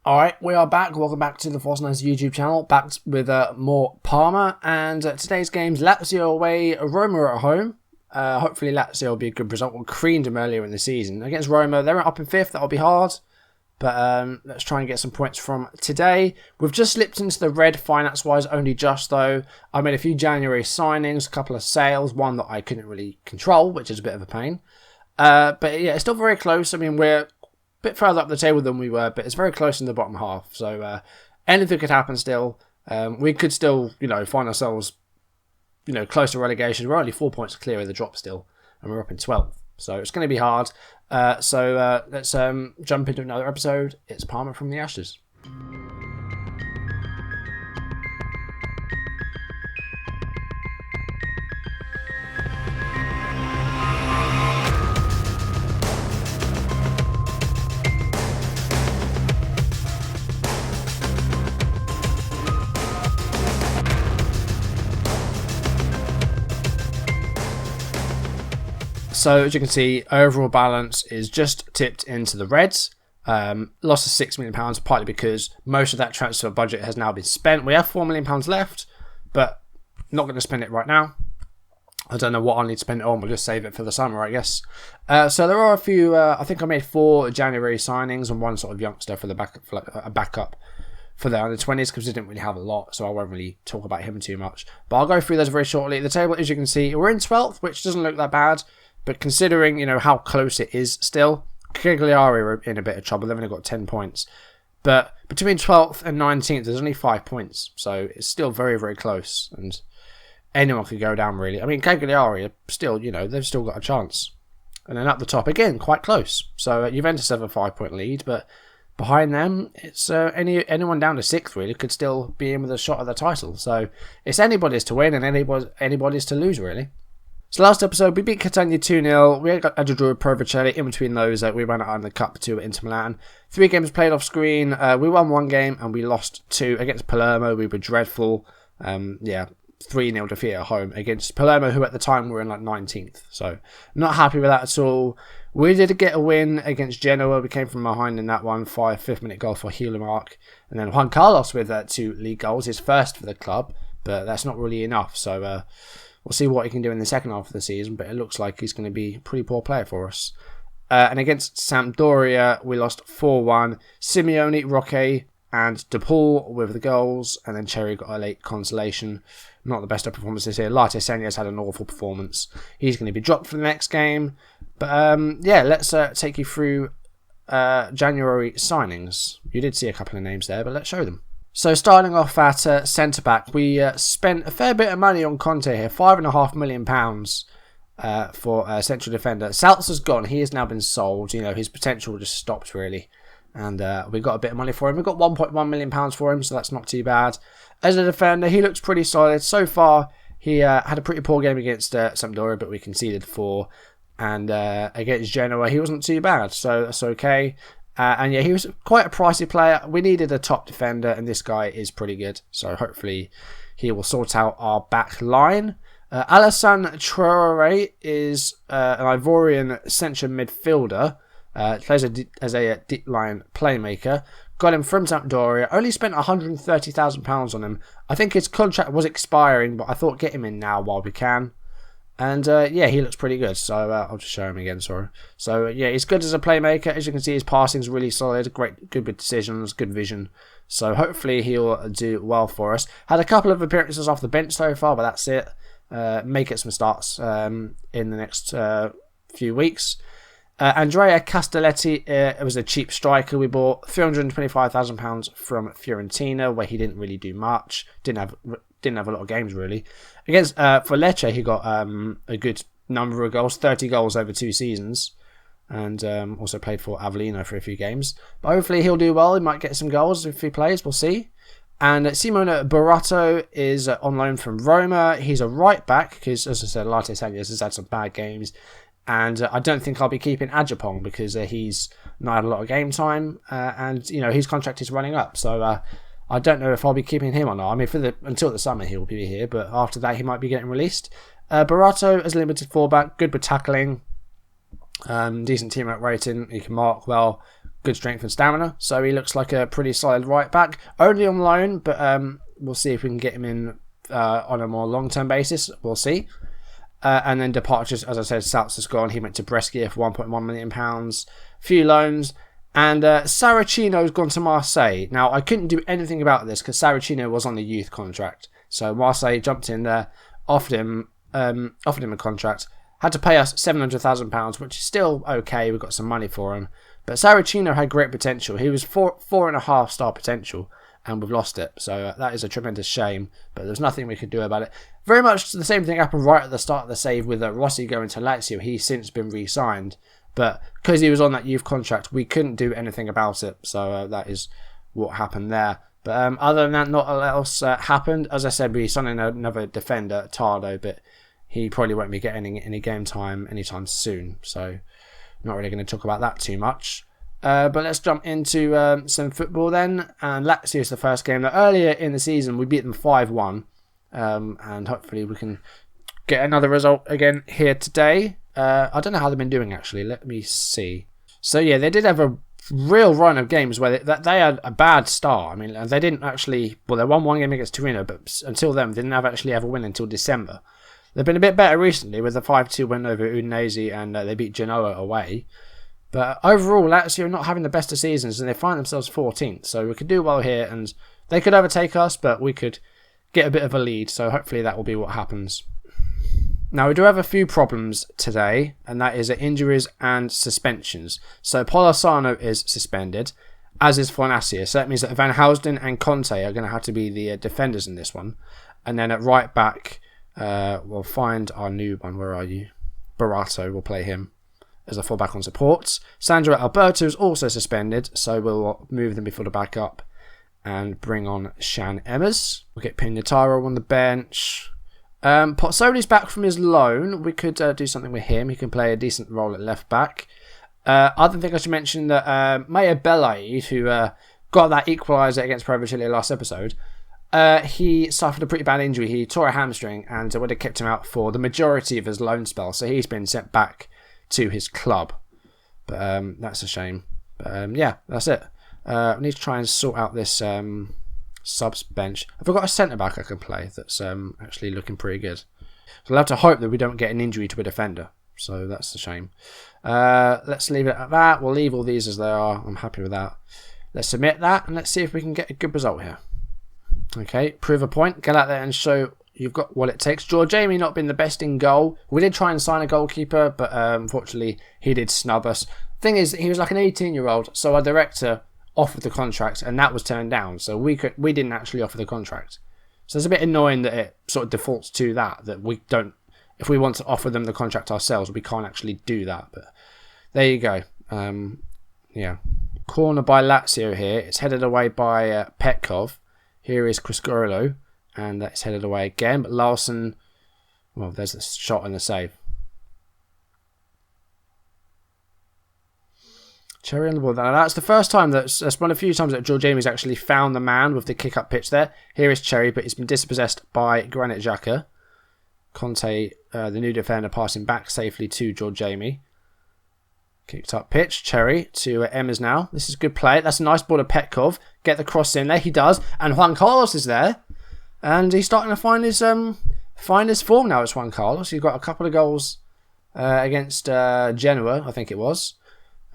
Alright, we are back. Welcome back to the Force Nice YouTube channel. Back with more Parma. And today's games, Lazio away, Roma at home. Hopefully Lazio will be a good result. We creamed them earlier in the season. Against Roma, they're up in 5th. That'll be hard. But let's try and get some points from today. We've just slipped into the red finance-wise, only just though. I made a few January signings, a couple of sales, one that I couldn't really control, which is a bit of a pain. But yeah, it's still very close. I mean, we're bit further up the table than we were, but it's very close in the bottom half. So anything could happen still. We could still, find ourselves, close to relegation. We're only 4 points clear of the drop still, and we're up in 12th. So it's going to be hard. So let's jump into another episode. It's Parma from the Ashes. So as you can see, overall balance is just tipped into the reds. Loss of £6 million, partly because most of that transfer budget has now been spent. We have £4 million left, but not going to spend it right now. I don't know what I need to spend it on. We'll just save it for the summer, I guess. So there are a few. I think I made 4 January signings and one sort of youngster for the backup for the under 20s because we didn't really have a lot, so I won't really talk about him too much. But I'll go through those very shortly. The table, as you can see, we're in 12th, which doesn't look that bad. But considering, how close it is still, Cagliari are in a bit of trouble. They've only got 10 points. But between 12th and 19th, there's only 5 points. So it's still very, very close. And anyone could go down, really. I mean, Cagliari are still, they've still got a chance. And then up the top, again, quite close. So Juventus have a 5-point lead. But behind them, it's anyone down to 6th, really, could still be in with a shot at the title. So it's anybody's to win and anybody's to lose, really. So last episode, we beat Catania 2-0. We had a draw with Provercelli. In between those, we ran out in the Cup 2 at Inter Milan. 3 games played off screen. We won 1 game and we lost 2 against Palermo. We were dreadful. 3-0 defeat at home against Palermo, who at the time were in 19th. So not happy with that at all. We did get a win against Genoa. We came from behind in that one. 5th minute goal for Hillemark. And then Juan Carlos with 2 league goals. His first for the club, but that's not really enough. So we'll see what he can do in the second half of the season, but it looks like he's going to be a pretty poor player for us. And against Sampdoria, we lost 4-1. Simeone, Roque, and DePaul with the goals, and then Cherry got a late consolation. Not the best of performances here. Latte Senya's had an awful performance. He's going to be dropped for the next game. But let's take you through January signings. You did see a couple of names there, but let's show them. So starting off at centre-back, we spent a fair bit of money on Conte here, £5.5 million for a central defender. Salzer's gone, he has now been sold, his potential just stopped really. And we got a bit of money for him. We got £1.1 million for him, so that's not too bad. As a defender, he looks pretty solid. So far, he had a pretty poor game against Sampdoria, but we conceded 4. And against Genoa, he wasn't too bad, so that's okay. And yeah, he was quite a pricey player. We needed a top defender, and this guy is pretty good. So hopefully he will sort out our back line. Alassane Traoré is an Ivorian central midfielder. Plays as a deep line playmaker. Got him from Sampdoria. Only spent £130,000 on him. I think his contract was expiring, but I thought get him in now while we can. And he looks pretty good. So I'll just show him again, sorry. So he's good as a playmaker. As you can see, his passing's really solid. Good with decisions, good vision. So hopefully he'll do well for us. Had a couple of appearances off the bench so far, but that's it. May get some starts in the next few weeks. Andrea Castelletti was a cheap striker. We bought £325,000 from Fiorentina, where he didn't really do much. Didn't have a lot of games really. Against for Lecce, he got a good number of goals, 30 goals over 2 seasons, and also played for Avellino for a few games. But hopefully he'll do well. He might get some goals if he plays. We'll see. And Simone Barato is on loan from Roma. He's a right back because, as I said, Latte Senya's has had some bad games. And I don't think I'll be keeping Ajapong because he's not had a lot of game time. And his contract is running up. So I don't know if I'll be keeping him or not. I mean, until the summer he'll be here. But after that he might be getting released. Barato is limited fullback. Good with tackling. Decent teamwork rating. He can mark well. good strength and stamina. So he looks like a pretty solid right back. Only on loan, but we'll see if we can get him in on a more long-term basis. We'll see. And then departures, as I said, Souts has gone. He went to Brescia for £1.1 million. A few loans. And Saracino's gone to Marseille. Now, I couldn't do anything about this because Saracino was on the youth contract. So Marseille jumped in there, offered him a contract. Had to pay us £700,000, which is still okay. We've got some money for him. But Saracino had great potential. He was 4.5 star potential, and we've lost it. So that is a tremendous shame, but there's nothing we could do about it. Very much the same thing happened right at the start of the save with Rossi going to Lazio. He's since been re-signed, but because he was on that youth contract, we couldn't do anything about it. So that is what happened there. But other than that, not a lot else happened. As I said, we signed in another defender, Tardo, but he probably won't be getting any game time anytime soon. So not really going to talk about that too much. But let's jump into some football then. And Lazio is the first game. Now, earlier in the season, we beat them 5-1. And hopefully we can get another result again here today. I don't know how they've been doing, actually. Let me see. So, yeah, they did have a real run of games where they had a bad start. I mean, they didn't actually... Well, they won one game against Torino, but until then, they didn't actually have a win until December. They've been a bit better recently with a 5-2 win over Udinese, and they beat Genoa away. But overall, Lazio are not having the best of seasons, and they find themselves 14th. So we could do well here, and they could overtake us, but we could get a bit of a lead. So hopefully that will be what happens. Now, we do have a few problems today, and that is injuries and suspensions. So Polosano is suspended, as is Fornacius. So that means that Van Housden and Conte are going to have to be the defenders in this one. And then at right back... we'll find our new one. Where are you? Barato, we'll play him as a fullback on supports. Sandro Alberto is also suspended, so we'll move them before the backup and bring on Shan Emmers. We'll get Pignataro on the bench. Pozzoli's back from his loan. We could do something with him. He can play a decent role at left back. Other thing I should mention that Maya Belaid, who got that equaliser against Provinciale last episode, he suffered a pretty bad injury. He tore a hamstring and would have kept him out for the majority of his loan spell. So he's been sent back to his club. But that's a shame. But yeah, that's it. I need to try and sort out this subs bench. I've got a centre-back I can play that's actually looking pretty good. So I'll have to hope that we don't get an injury to a defender. So that's a shame. Let's leave it at that. We'll leave all these as they are. I'm happy with that. Let's submit that and let's see if we can get a good result here. Okay, prove a point. Get out there and show you've got what it takes. Jamie not been the best in goal. We did try and sign a goalkeeper, but unfortunately he did snub us. Thing is, he was like an 18-year-old, so our director offered the contract, and that was turned down. So we didn't actually offer the contract. So it's a bit annoying that it sort of defaults to that we don't. If we want to offer them the contract ourselves, we can't actually do that. But there you go. Yeah, corner by Lazio here. It's headed away by Petkov. Here is Criscorolo, and that's headed away again. But Larson, well, there's the shot and the save. Cherry on the ball. Now, that's the first time that's one of the few times that Jamie's actually found the man with the kick-up pitch there. Here is Cherry, but he's been dispossessed by Granit Xhaka. Conte, the new defender, passing back safely to Jamie. Kicked up pitch, Cherry to Emmers now. This is good play. That's a nice ball to Petkov. Get the cross in there. He does. And Juan Carlos is there. And he's starting to find his form now. It's Juan Carlos. He's got a couple of goals against Genoa, I think it was.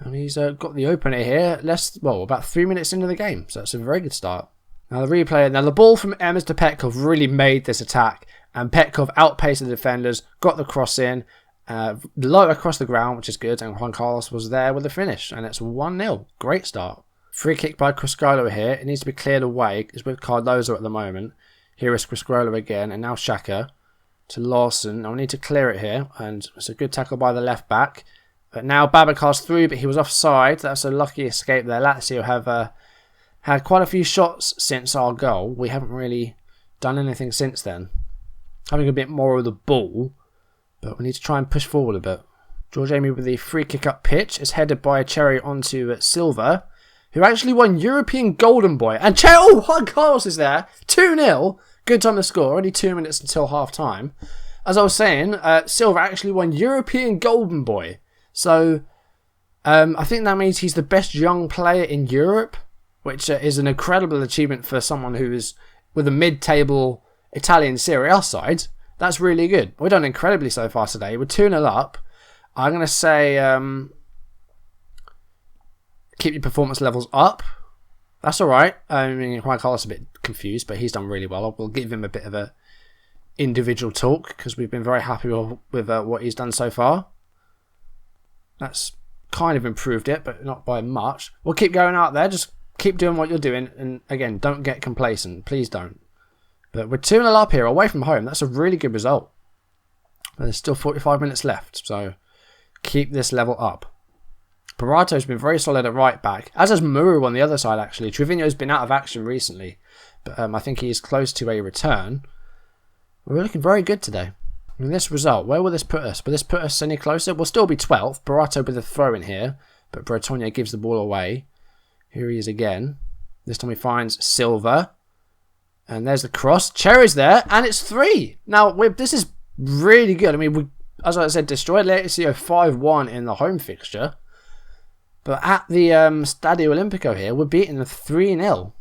And he's got the opener here. About 3 minutes into the game. So it's a very good start. Now the replay. Now the ball from Emmers to Petkov really made this attack. And Petkov outpaced the defenders. Got the cross in. Low across the ground, which is good, and Juan Carlos was there with the finish, and it's 1-0. Great start. Free kick by Criscorolo here. It needs to be cleared away. It's with Cardozo at the moment. Here is Criscorolo again, and now Xhaka to Lawson. I need to clear it here, and it's a good tackle by the lest back. But now Babacar's through, but he was offside. That's a lucky escape there. Lazio have had quite a few shots since our goal. We haven't really done anything since then. Having a bit more of the ball. But we need to try and push forward a bit. Jamie with the free kick up pitch is headed by Cherry onto Silva, who actually won European Golden Boy. And Juan Carlos is there. 2-0. Good time to score. Only 2 minutes until half time. As I was saying, Silva actually won European Golden Boy. So I think that means he's the best young player in Europe, which is an incredible achievement for someone who is with a mid-table Italian Serie A side. That's really good. We've done incredibly so far today. We're 2-0 up. I'm going to say keep your performance levels up. That's all right. I mean, Juan Carlos is a bit confused, but he's done really well. We'll give him a bit of a individual talk because we've been very happy with what he's done so far. That's kind of improved it, but not by much. We'll keep going out there. Just keep doing what you're doing. And again, don't get complacent. Please don't. But we're 2-0 up here away from home. That's a really good result. But there's still 45 minutes left. So keep this level up. Barato's been very solid at right back, as has Muru on the other side actually. Trevino's been out of action recently, but I think he's close to a return. We're looking very good today. And this result, where will this put us? Will this put us any closer? We'll still be 12th. Barato with a throw in here, but Bretonnia gives the ball away. Here he is again. This time he finds Silva. And there's the cross. Cherry's there, and it's 3. Now, this is really good. I mean, as I said, destroyed Lazio 5-1 in the home fixture. But at the Stadio Olimpico here, we're beating them 3-0.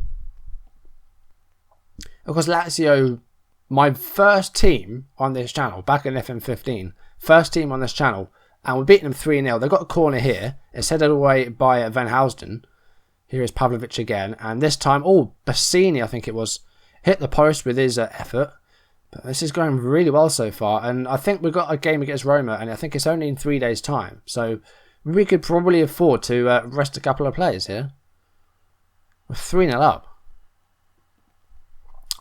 Of course, Lazio, my first team on this channel, back in FM15, first team on this channel, and we're beating them 3-0. They've got a corner here. It's headed away by Van Housden. Here is Pavlovic again, and this time, Bassini, I think it was, hit the post with his effort. But this is going really well so far, and I think we've got a game against Roma, and I think it's only in 3 days' time. So we could probably afford to rest a couple of players here. We're 3-0 up.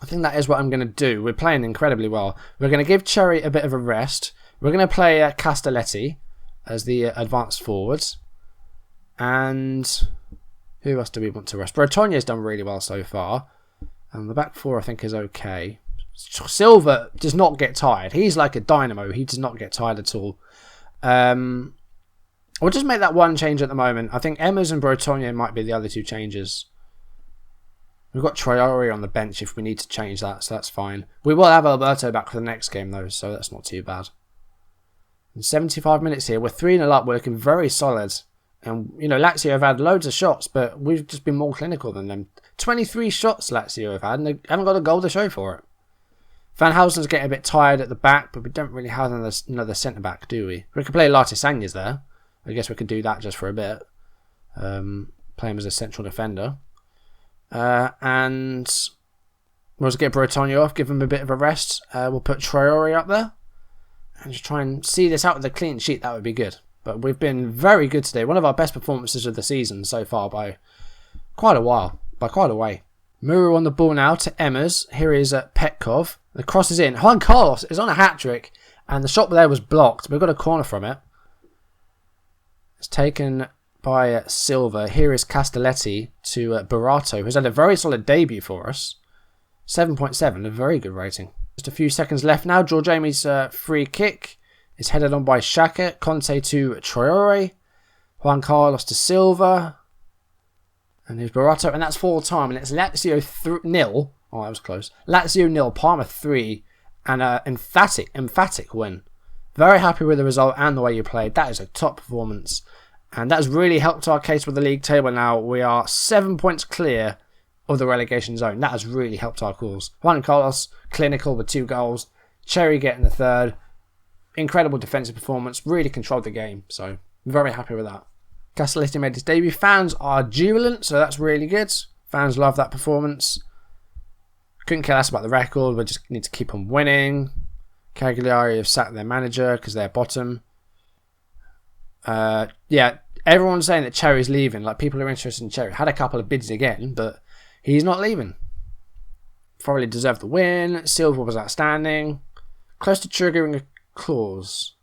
I think that is what I'm going to do. We're playing incredibly well. We're going to give Cherry a bit of a rest. We're going to play Castelletti as the advanced forwards. And who else do we want to rest? Bretonnia's done really well so far. And the back four I think is okay. Silva does not get tired. He's like a dynamo. He does not get tired at all. We'll just make that one change at the moment. I think Emmers and Bretonnia might be the other 2 changes. We've got Traore on the bench if we need to change that, so that's fine. We will have Alberto back for the next game though, so that's not too bad. In 75 minutes here, we're 3-0 up, we're looking very solid. And, you know, Lazio have had loads of shots, but we've just been more clinical than them. 23 shots Lazio have had, and they haven't got a goal to show for it. Van Housen's getting a bit tired at the back, but we don't really have another centre-back, do we? We could play Lartisagna's there. I guess we could do that just for a bit. Play him as a central defender. And we'll just get Bretonnia off, give him a bit of a rest. We'll put Traore up there. And just try and see this out with a clean sheet. That would be good. But we've been very good today. One of our best performances of the season so far by quite a while. By quite a way. Muru on the ball now to Emmers. Here is Petkov. The cross is in. Juan Carlos is on a hat-trick. And the shot there was blocked. We've got a corner from it. It's taken by Silva. Here is Castelletti to Barato, who's had a very solid debut for us. 7.7, a very good rating. Just a few seconds left now. George Amy's free kick is headed on by Xhaka. Conte to Traore. Juan Carlos to Silva. And here's Barato. And that's full time. And it's Lazio 0. Oh, that was close. Lazio 0, Parma 3. And an emphatic win. Very happy with the result and the way you played. That is a top performance. And that's really helped our case with the league table now. We are 7 points clear of the relegation zone. That has really helped our cause. Juan Carlos, clinical with 2 goals. Cherry getting the 3rd. Incredible defensive performance. Really controlled the game. So, very happy with that. Castelletti made his debut. Fans are jubilant, so that's really good. Fans love that performance. Couldn't care less about the record. We just need to keep on winning. Cagliari have sacked their manager because they're bottom. Yeah, everyone's saying that Cherry's leaving. Like, people are interested in Cherry. Had a couple of bids again, but he's not leaving. Thoroughly deserved the win. Silva was outstanding. Close to triggering a clause.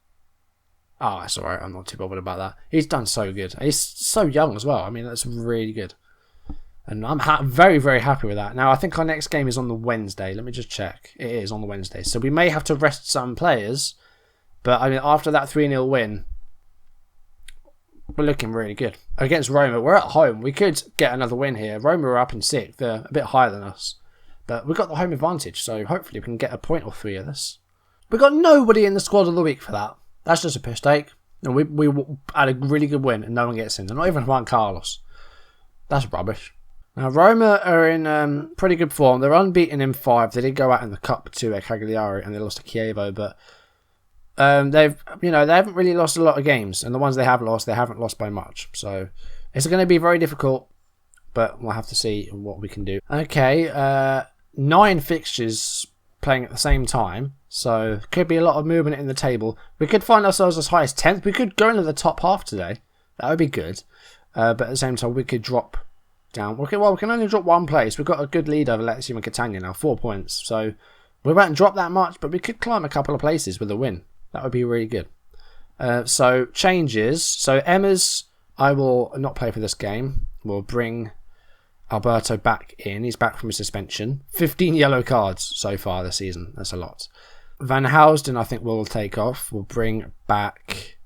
Oh, that's alright. I'm not too bothered about that. He's done so good. He's so young as well. I mean, that's really good. And I'm very, very happy with that. Now, I think our next game is on the Wednesday. Let me just check. It is on the Wednesday. So we may have to rest some players. But, I mean, after that 3-0 win, we're looking really good. Against Roma, we're at home. We could get another win here. Roma are up in 6th. They're a bit higher than us. But we've got the home advantage. So hopefully we can get a point or 3 of this. We've got nobody in the squad of the week for that. That's just a piss take. And we had a really good win and no one gets in. They're not even Juan Carlos. That's rubbish. Now, Roma are in pretty good form. They're unbeaten in 5. They did go out in the cup to Cagliari and they lost to Chievo, but they haven't really lost a lot of games, and the ones they have lost, they haven't lost by much. So it's going to be very difficult, but we'll have to see what we can do. Okay, 9 fixtures playing at the same time, so could be a lot of movement in the table. We could find ourselves as high as 10th. We could go into the top half today. That would be good. But at the same time, we could drop down. Okay, well, we can only drop 1 place. We've got a good lead over Lazio and Catania now, 4 points. So we won't drop that much, but we could climb a couple of places with a win. That would be really good. So changes. So Emma's, I will not play for this game. We'll bring Alberto back in. He's back from his suspension. 15 yellow cards so far this season. That's a lot. Van Housden, I think, will take off. We'll bring back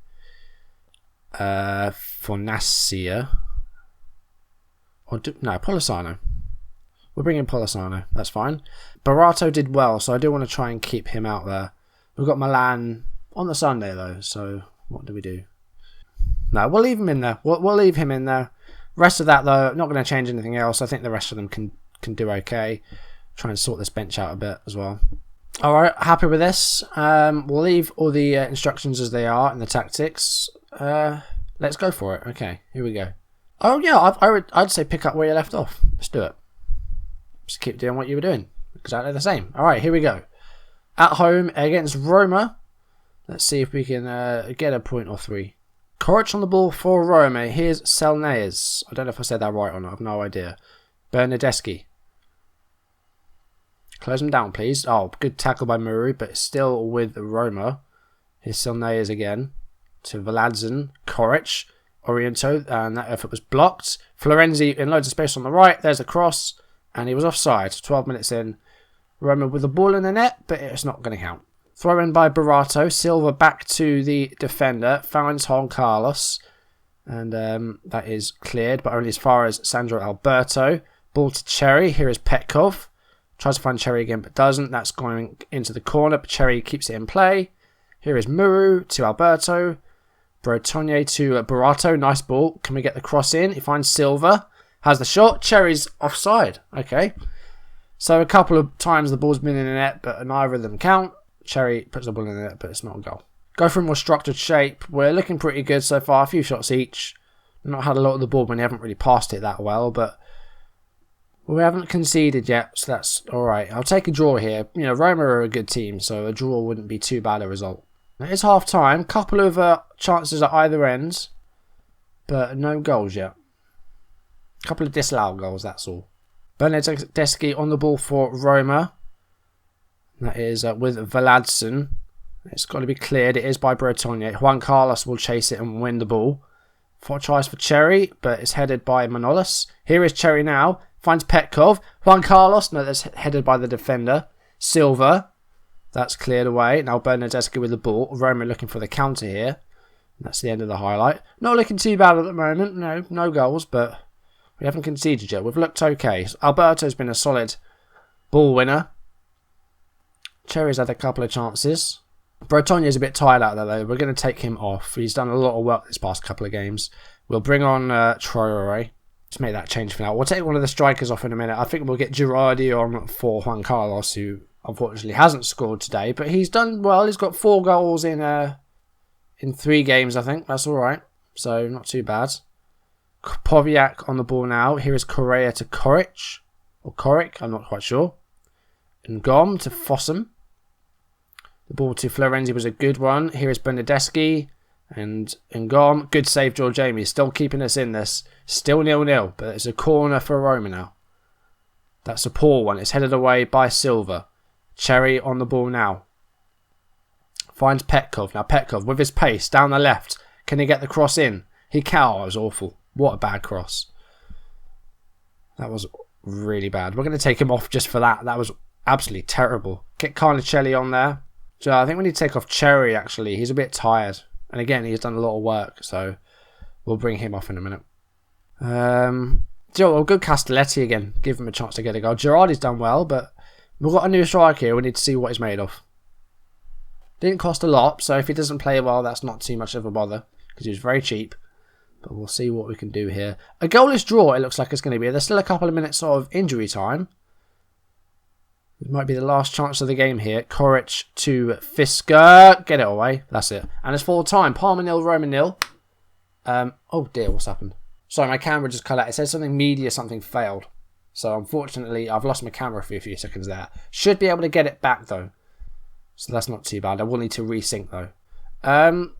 Fornacia. Polisano. We'll bring in Polisano. That's fine. Barato did well, so I do want to try and keep him out there. We've got Milan on the Sunday, though, so what do we do? No, we'll leave him in there. We'll leave him in there. Rest of that, though, not going to change anything else. I think the rest of them can do okay. Try and sort this bench out a bit as well. All right, happy with this. We'll leave all the instructions as they are and the tactics. Let's go for it. Okay, here we go. Oh, yeah, I'd say pick up where you left off. Let's do it. Just keep doing what you were doing. Exactly the same. All right, here we go. At home against Roma. Let's see if we can get a point or 3. Koric on the ball for Roma. Here's Selnaes. I don't know if I said that right or not. I have no idea. Bernardeschi. Close him down, please. Oh, good tackle by Murray, but still with Roma. Here's Selnaes again. To Veladzen. Koric. Oriento. And that effort was blocked. Florenzi in loads of space on the right. There's a cross. And he was offside. 12 minutes in. Roma with the ball in the net, but it's not going to count. Throw in by Barato. Silva back to the defender. Finds Juan Carlos. And that is cleared, but only as far as Sandro Alberto. Ball to Cherry. Here is Petkov. Tries to find Cherry again, but doesn't. That's going into the corner, but Cherry keeps it in play. Here is Muru to Alberto. Bretonnier to Barato. Nice ball. Can we get the cross in? He finds Silva. Has the shot. Cherry's offside. Okay. So a couple of times the ball's been in the net, but neither of them count. Cherry puts the ball in the net, but it's not a goal. Go for a more structured shape. We're looking pretty good so far. A few shots each. We've not had a lot of the ball when we haven't really passed it that well, but we haven't conceded yet, so that's alright. I'll take a draw here. You know, Roma are a good team, so a draw wouldn't be too bad a result. Now, it's half time. Couple of chances at either ends, but no goals yet. Couple of disallowed goals, that's all. Bernardeschi on the ball for Roma. That is with Veladzen. It's got to be cleared. It is by Bretonnier. Juan Carlos will chase it and win the ball. Tries for Cherry, but it's headed by Manolis. Here is Cherry now. Finds Petkov. Juan Carlos. No, that's headed by the defender. Silva. That's cleared away. Now Bernardeschi with the ball. Roma looking for the counter here. That's the end of the highlight. Not looking too bad at the moment. No goals, but we haven't conceded yet. We've looked okay. Alberto's been a solid ball winner. Cherry's had a couple of chances. Bretonnier a bit tired out there, though. We're going to take him off. He's done a lot of work this past couple of games. We'll bring on Traore. Let's make that change for now. We'll take one of the strikers off in a minute. I think we'll get Girardi on for Juan Carlos, who unfortunately hasn't scored today. But he's done well. He's got 4 goals in 3 games, I think. That's all right. So, not too bad. Poviak on the ball now. Here is Correa to Koric. Or Koric, I'm not quite sure. And Gom to Fossum. The ball to Florenzi was a good one. Here is Bernardeschi and Ngom. Good save, George Jamie. Still keeping us in this. Still 0-0, but it's a corner for Roma now. That's a poor one. It's headed away by Silva. Cherry on the ball now. Finds Petkov. Now Petkov with his pace down the left. Can he get the cross in? He can. Oh, it was awful. What a bad cross. That was really bad. We're going to take him off just for that. That was absolutely terrible. Get Carnicelli on there. So I think we need to take off Cherry, actually. He's a bit tired. And again, he's done a lot of work. So we'll bring him off in a minute. We'll go Castelletti again. Give him a chance to get a goal. Girardi's done well, but we've got a new striker here. We need to see what he's made of. Didn't cost a lot, so if he doesn't play well, that's not too much of a bother, because he was very cheap. But we'll see what we can do here. A goalless draw, it looks like it's going to be. There's still a couple of minutes of injury time. It might be the last chance of the game here. Koric to Fisker. Get it away. That's it. And it's full time. Parma 0, Roma 0. Oh dear, what's happened? Sorry, my camera just cut out. It said something media, something failed. So unfortunately, I've lost my camera for a few seconds there. Should be able to get it back though. So that's not too bad. I will need to resync though.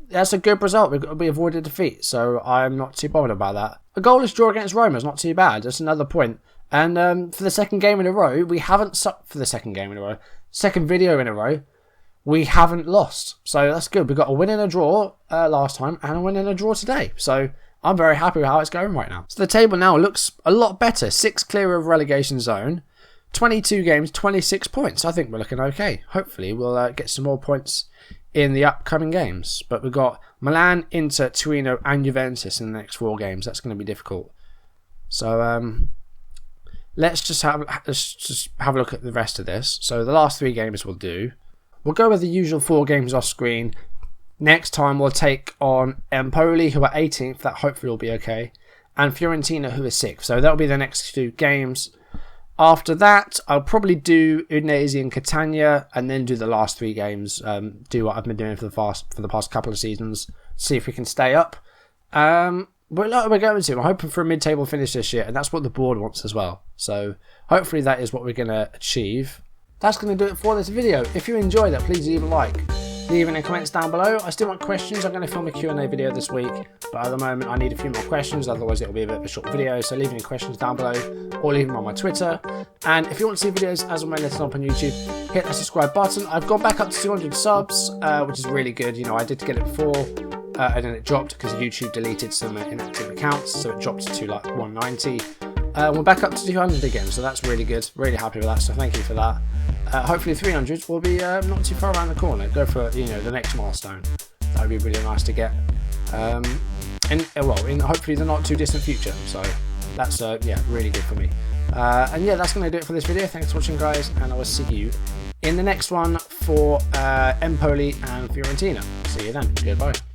That's a good result. We avoided defeat, so I'm not too bothered about that. A goalless draw against Roma is not too bad. That's another point. And for the second game in a row, we haven't... second video in a row, we haven't lost. So that's good. We got a win and a draw last time, and a win and a draw today. So I'm very happy with how it's going right now. So the table now looks a lot better. 6 clear of relegation zone. 22 games, 26 points. I think we're looking okay. Hopefully we'll get some more points in the upcoming games. But we've got Milan, Inter, Torino and Juventus in the next 4 games. That's going to be difficult. So let's just have a look at the rest of this. So the last 3 games we'll do. We'll go with the usual 4 games off screen. Next time we'll take on Empoli, who are 18th. That hopefully will be okay. And Fiorentina, who is 6th. So that'll be the next 2 games. After that, I'll probably do Udinese and Catania, and then do the last 3 games. Do what I've been doing for the past couple of seasons. See if we can stay up. We're going to. I'm hoping for a mid-table finish this year, and that's what the board wants as well. So hopefully that is what we're going to achieve. That's going to do it for this video. If you enjoyed it, please leave a like. Leave in the comments down below. I still want questions. I'm going to film a Q&A video this week, but at the moment I need a few more questions, otherwise it'll be a bit of a short video. So leave any questions down below, or leave them on my Twitter. And if you want to see videos as and when they're up on YouTube, hit that subscribe button. I've gone back up to 200 subs, which is really good. You know, I did get it before, and then it dropped because YouTube deleted some inactive accounts, so it dropped to like 190. We're back up to 200 again, so that's really good. Really happy with that, so thank you for that. Hopefully 300 will be not too far around the corner. Go for, you know, the next milestone. That would be really nice to get. In hopefully the not too distant future. So that's yeah, really good for me. And yeah, that's going to do it for this video. Thanks for watching, guys, and I will see you in the next one for Empoli and Fiorentina. See you then. Goodbye.